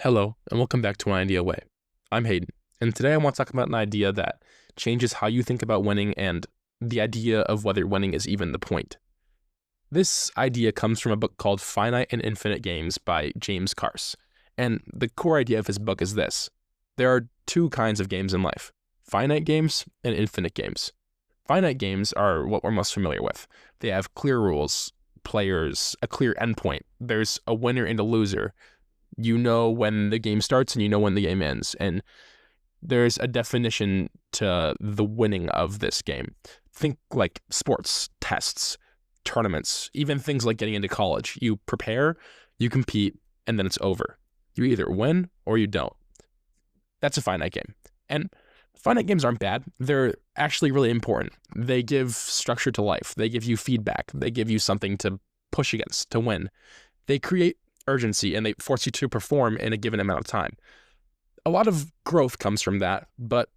Hello, and welcome back to An Idea Way. I'm Hayden, and today I want to talk about an idea that changes how you think about winning and the idea of whether winning is even the point. This idea comes from a book called Finite and Infinite Games by James Carse, and the core idea of his book is this. There are two kinds of games in life, finite games and infinite games. Finite games are what we're most familiar with. They have clear rules, players, a clear endpoint. There's a winner and a loser. You know when the game starts and you know when the game ends. And there's a definition to the winning of this game. Think like sports, tests, tournaments, even things like getting into college. You prepare, you compete, and then it's over. You either win or you don't. That's a finite game. And finite games aren't bad. They're actually really important. They give structure to life. They give you feedback. They give you something to push against, to win. They create urgency and they force you to perform in a given amount of time. A lot of growth comes from that, but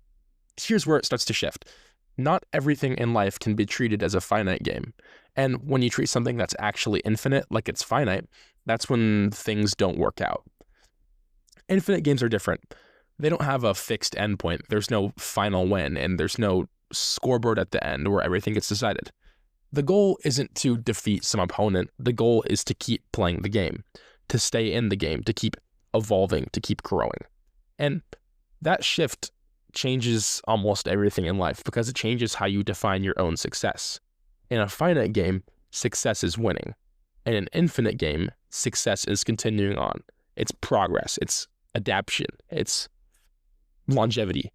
here's where it starts to shift. Not everything in life can be treated as a finite game. And when you treat something that's actually infinite like it's finite, that's when things don't work out. Infinite games are different. They don't have a fixed endpoint. There's no final win, and there's no scoreboard at the end where everything gets decided. The goal isn't to defeat some opponent. The goal is to keep playing the game, to stay in the game, to keep evolving, to keep growing. And that shift changes almost everything in life because it changes how you define your own success. In a finite game, success is winning. In an infinite game, success is continuing on. It's progress, it's adaptation, it's longevity.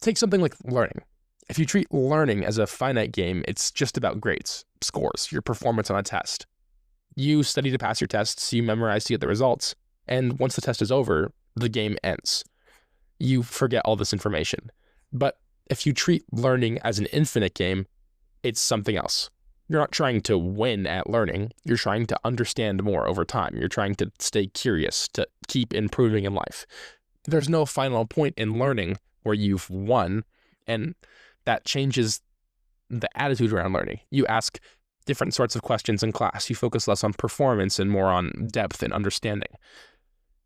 Take something like learning. If you treat learning as a finite game, it's just about grades, scores, your performance on a test. You study to pass your tests, you memorize to get the results, and once the test is over, the game ends. You forget all this information. But if you treat learning as an infinite game, it's something else. You're not trying to win at learning. You're trying to understand more over time. You're trying to stay curious, to keep improving in life. There's no final point in learning where you've won, and that changes the attitude around learning. You ask different sorts of questions in class. You focus less on performance and more on depth and understanding.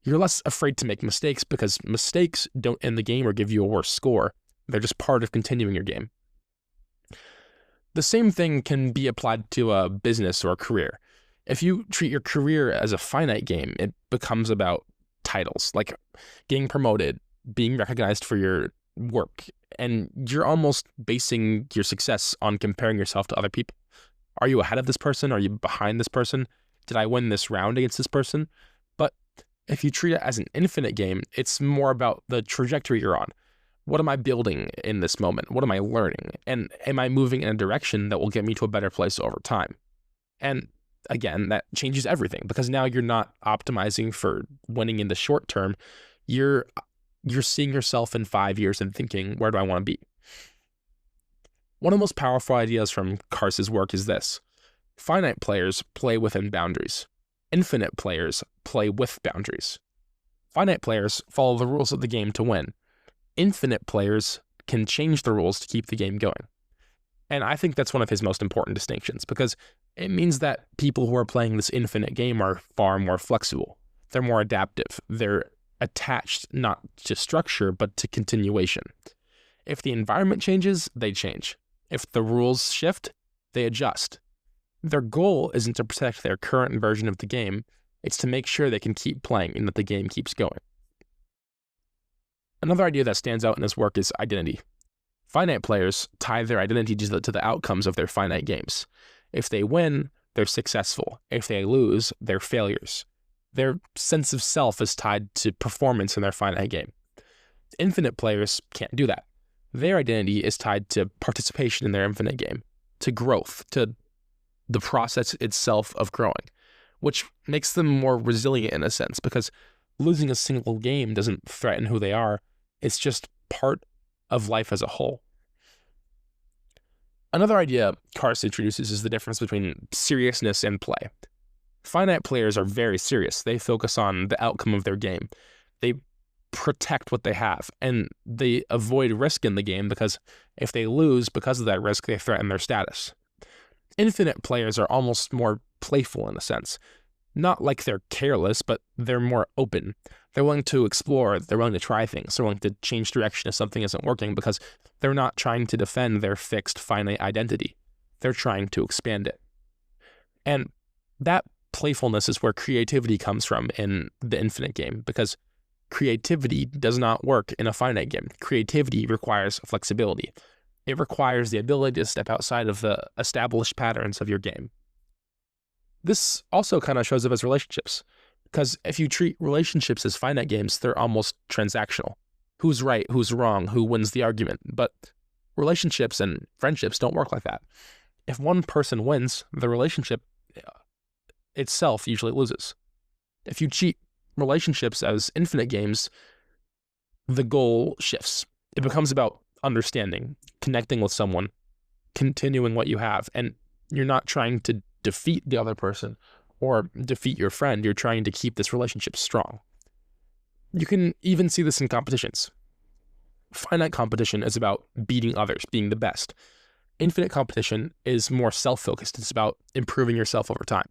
You're less afraid to make mistakes because mistakes don't end the game or give you a worse score. They're just part of continuing your game. The same thing can be applied to a business or a career. If you treat your career as a finite game, it becomes about titles, like getting promoted, being recognized for your work, and you're almost basing your success on comparing yourself to other people. Are you ahead of this person? Are you behind this person? Did I win this round against this person? But if you treat it as an infinite game, it's more about the trajectory you're on. What am I building in this moment? What am I learning? And am I moving in a direction that will get me to a better place over time? And again, that changes everything because now you're not optimizing for winning in the short term. You're seeing yourself in 5 years and thinking, where do I want to be? One of the most powerful ideas from Carse's work is this. Finite players play within boundaries. Infinite players play with boundaries. Finite players follow the rules of the game to win. Infinite players can change the rules to keep the game going. And I think that's one of his most important distinctions because it means that people who are playing this infinite game are far more flexible. They're more adaptive. They're attached not to structure, but to continuation. If the environment changes, they change. If the rules shift, they adjust. Their goal isn't to protect their current version of the game, it's to make sure they can keep playing and that the game keeps going. Another idea that stands out in his work is identity. Finite players tie their identity to the outcomes of their finite games. If they win, they're successful. If they lose, they're failures. Their sense of self is tied to performance in their finite game. Infinite players can't do that. Their identity is tied to participation in their infinite game, to growth, to the process itself of growing, which makes them more resilient in a sense because losing a single game doesn't threaten who they are. It's just part of life as a whole. Another idea Carse introduces is the difference between seriousness and play. Finite players are very serious. They focus on the outcome of their game. They protect what they have, and they avoid risk in the game because if they lose because of that risk, they threaten their status. Infinite players are almost more playful in a sense. Not like they're careless, but they're more open. They're willing to explore, they're willing to try things, they're willing to change direction if something isn't working because they're not trying to defend their fixed finite identity. They're trying to expand it. And that playfulness is where creativity comes from in the infinite game, because creativity does not work in a finite game. Creativity requires flexibility. It requires the ability to step outside of the established patterns of your game. This also kind of shows up as relationships, because if you treat relationships as finite games, they're almost transactional. Who's right, who's wrong, who wins the argument. But relationships and friendships don't work like that. If one person wins, the relationship itself usually loses. If you treat relationships as infinite games, the goal shifts. It becomes about understanding, connecting with someone, continuing what you have, and you're not trying to defeat the other person or defeat your friend. You're trying to keep this relationship strong. You can even see this in competitions. Finite competition is about beating others, being the best. Infinite competition is more self-focused. It's about improving yourself over time.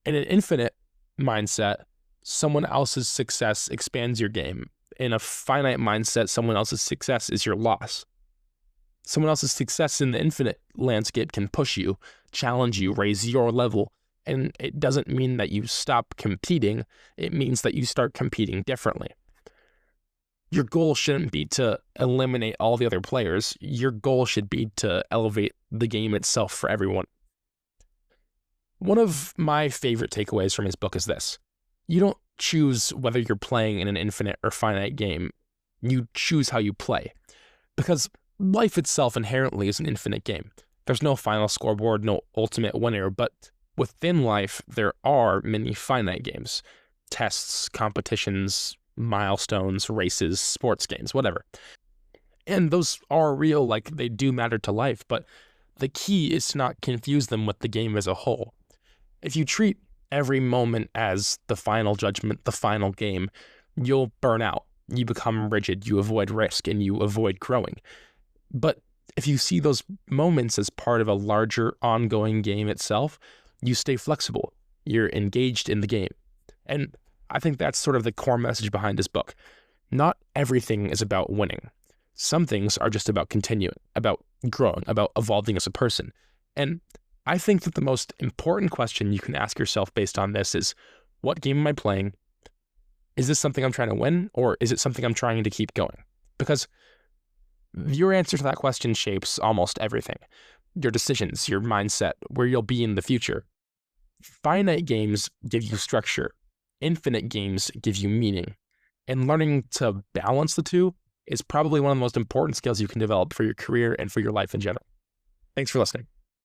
In an infinite mindset, someone else's success expands your game. In a finite mindset, someone else's success is your loss. Someone else's success in the infinite landscape can push you, challenge you, raise your level. And it doesn't mean that you stop competing. It means that you start competing differently. Your goal shouldn't be to eliminate all the other players. Your goal should be to elevate the game itself for everyone. One of my favorite takeaways from his book is this. You don't choose whether you're playing in an infinite or finite game. You choose how you play. Because life itself inherently is an infinite game. There's no final scoreboard, no ultimate winner, but within life, there are many finite games. Tests, competitions, milestones, races, sports games, whatever. And those are real, like they do matter to life, but the key is to not confuse them with the game as a whole. If you treat every moment as the final judgment, the final game, you'll burn out. You become rigid, you avoid risk, and you avoid growing. But if you see those moments as part of a larger ongoing game itself, you stay flexible. You're engaged in the game. And I think that's sort of the core message behind his book. Not everything is about winning. Some things are just about continuing, about growing, about evolving as a person. And I think that the most important question you can ask yourself based on this is, what game am I playing? Is this something I'm trying to win, or is it something I'm trying to keep going? Because your answer to that question shapes almost everything. Your decisions, your mindset, where you'll be in the future. Finite games give you structure. Infinite games give you meaning. And learning to balance the two is probably one of the most important skills you can develop for your career and for your life in general. Thanks for listening.